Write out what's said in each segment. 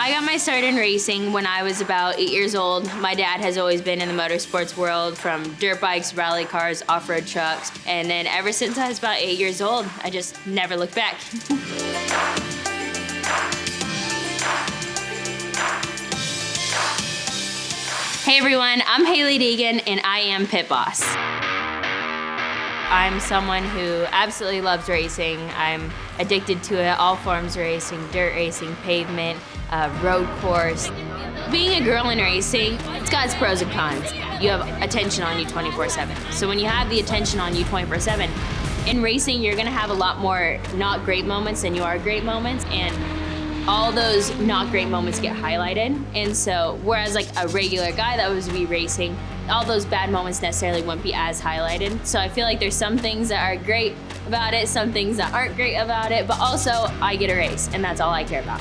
I got my start in racing when I was about 8 years old. My dad has always been in the motorsports world, from dirt bikes, rally cars, off-road trucks. And then ever since I was about 8 years old, I just never looked back. Hey everyone, I'm Hailie Deegan and I am Pit Boss. I'm someone who absolutely loves racing. I'm addicted to it, all forms of racing, dirt racing, pavement, road course. Being a girl in racing, it's got its pros and cons. You have attention on you 24/7. So when you have the attention on you 24/7, in racing you're gonna have a lot more not great moments than you are great moments, and all those not great moments get highlighted. And so, whereas like a regular guy that was be racing, all those bad moments necessarily wouldn't be as highlighted. So I feel like there's some things that are great about it, some things that aren't great about it, but also I get a race and that's all I care about.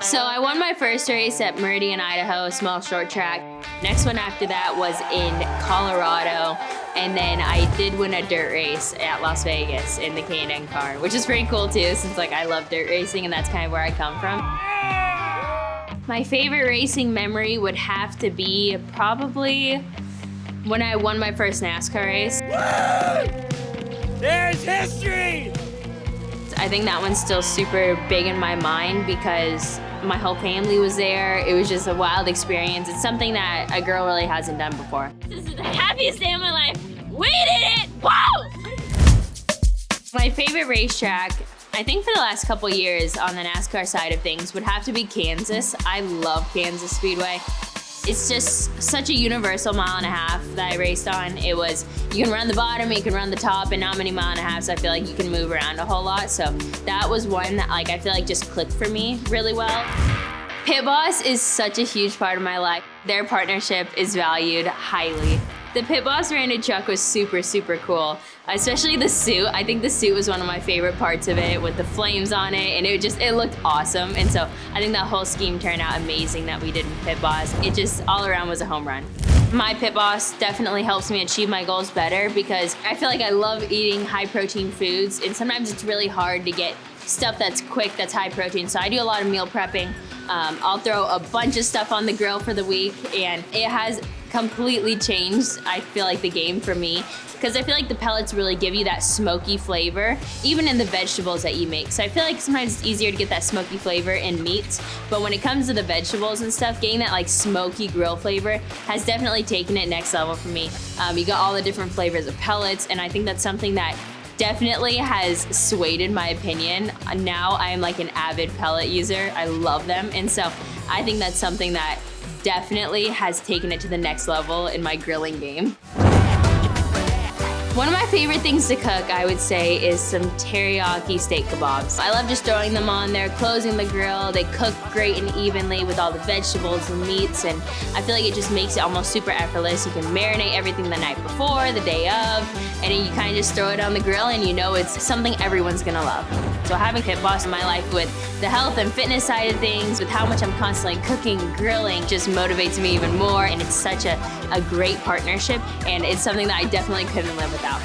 So I won my first race at Meridian, Idaho, a small short track. Next one after that was in Colorado. And then I did win a dirt race at Las Vegas in the K&N car, which is pretty cool too, since like I love dirt racing and that's kind of where I come from. My favorite racing memory would have to be probably when I won my first NASCAR race. Woo! There's history! I think that one's still super big in my mind because my whole family was there. It was just a wild experience. It's something that a girl really hasn't done before. This is the happiest day of my life. We did it! Woo! My favorite racetrack, I think for the last couple years on the NASCAR side of things, would have to be Kansas. I love Kansas Speedway. It's just such a universal 1.5 miles that I raced on. It was, you can run the bottom, you can run the top, and not many 1.5 miles, so I feel like you can move around a whole lot. So that was one that like I feel like just clicked for me really well. Pit Boss is such a huge part of my life. Their partnership is valued highly. The Pit Boss branded truck was super, super cool, especially the suit. I think the suit was one of my favorite parts of it, with the flames on it, and it looked awesome. And so I think that whole scheme turned out amazing that we did in Pit Boss. It just all around was a home run. My Pit Boss definitely helps me achieve my goals better because I feel like I love eating high protein foods, and sometimes it's really hard to get stuff that's quick, that's high protein. So I do a lot of meal prepping. I'll throw a bunch of stuff on the grill for the week, and it has completely changed, I feel like, the game for me, because I feel like the pellets really give you that smoky flavor, even in the vegetables that you make. So I feel like sometimes it's easier to get that smoky flavor in meats, but when it comes to the vegetables and stuff, getting that like smoky grill flavor has definitely taken it next level for me. You got all the different flavors of pellets, and I think that's something that definitely has swayed in my opinion. Now I'm like an avid pellet user. I love them, and so I think that's something that definitely has taken it to the next level in my grilling game. One of my favorite things to cook, I would say, is some teriyaki steak kebabs. I love just throwing them on there, closing the grill. They cook great and evenly with all the vegetables and meats, and I feel like it just makes it almost super effortless. You can marinate everything the night before, the day of, and then you kind of just throw it on the grill and you know it's something everyone's gonna love. So having Pit Boss in my life with the health and fitness side of things, with how much I'm constantly cooking, grilling, just motivates me even more, and it's such a great partnership, and it's something that I definitely couldn't live without.